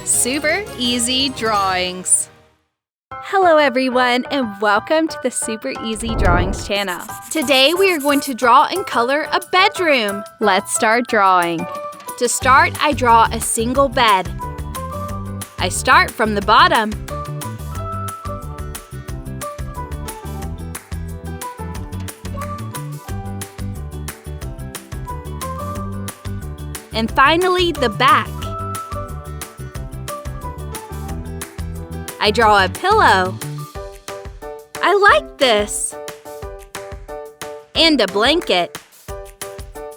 Super Easy Drawings. Hello everyone, and welcome to the Super Easy Drawings channel. Today we are going to draw and color a bedroom. Let's start drawing. To start, I draw a single bed. I start from the bottom. And finally, the back. I draw a pillow. I like this. And a blanket.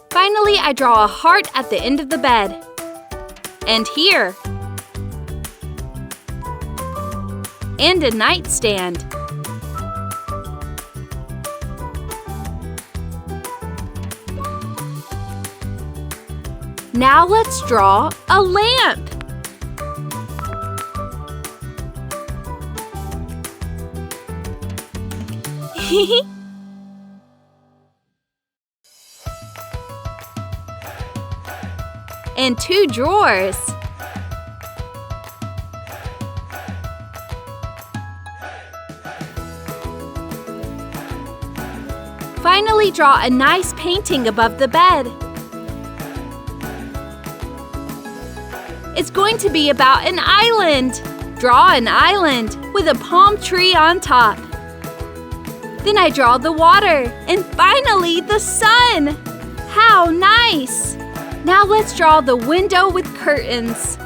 Finally, I draw a heart at the end of the bed. And here. And a nightstand. Now let's draw a lamp. And 2 drawers. Finally, draw a nice painting above the bed. It's going to be about an island. Draw an island with a palm tree on top. Then I draw the water, and finally the sun! How nice! Now let's draw the window with curtains.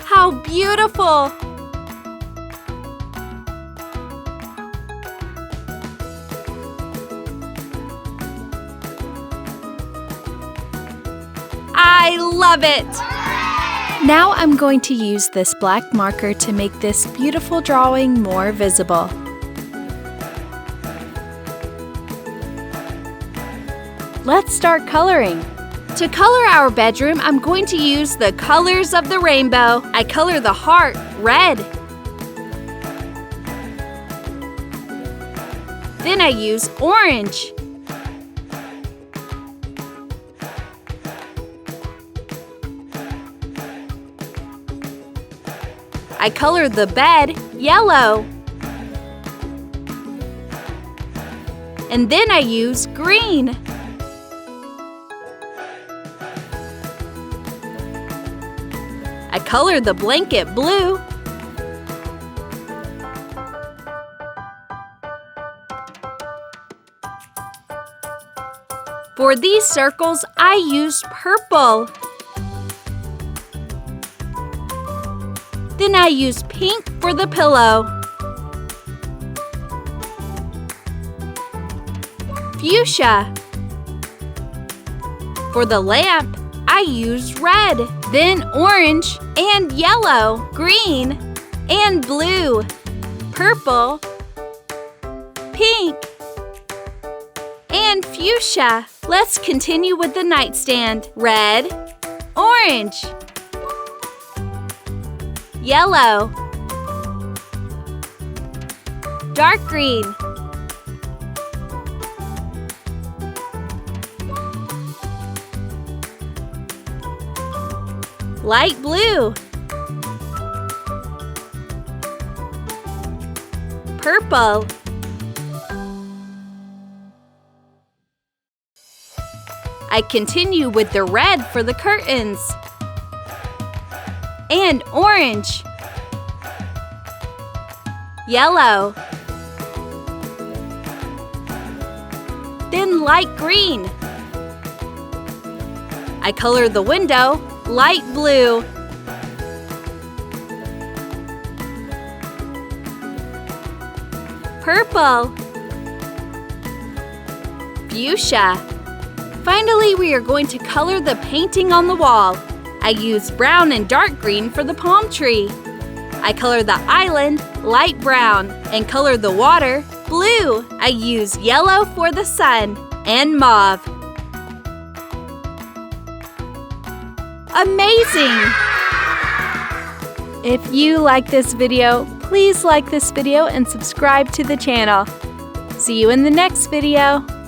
How beautiful! I love it! Now I'm going to use this black marker to make this beautiful drawing more visible. Let's start coloring. To color our bedroom, I'm going to use the colors of the rainbow. I color the heart red. Then I use orange. I color the bed yellow. And then I use green. I color the blanket blue. For these circles, I use purple. Then I use pink for the pillow. Fuchsia. For the lamp, I use red, then orange and yellow, green and blue, purple, pink, and fuchsia. Let's continue with the nightstand. Red, orange, yellow, dark green, light blue, purple, I continue with the red for the curtains, and orange, yellow, then light green. I color the window light blue. Purple. Fuchsia. Finally, we are going to color the painting on the wall. I use brown and dark green for the palm tree. I color the island light brown and color the water blue. I use yellow for the sun and mauve. Amazing! If you like this video, please like this video and subscribe to the channel. See you in the next video.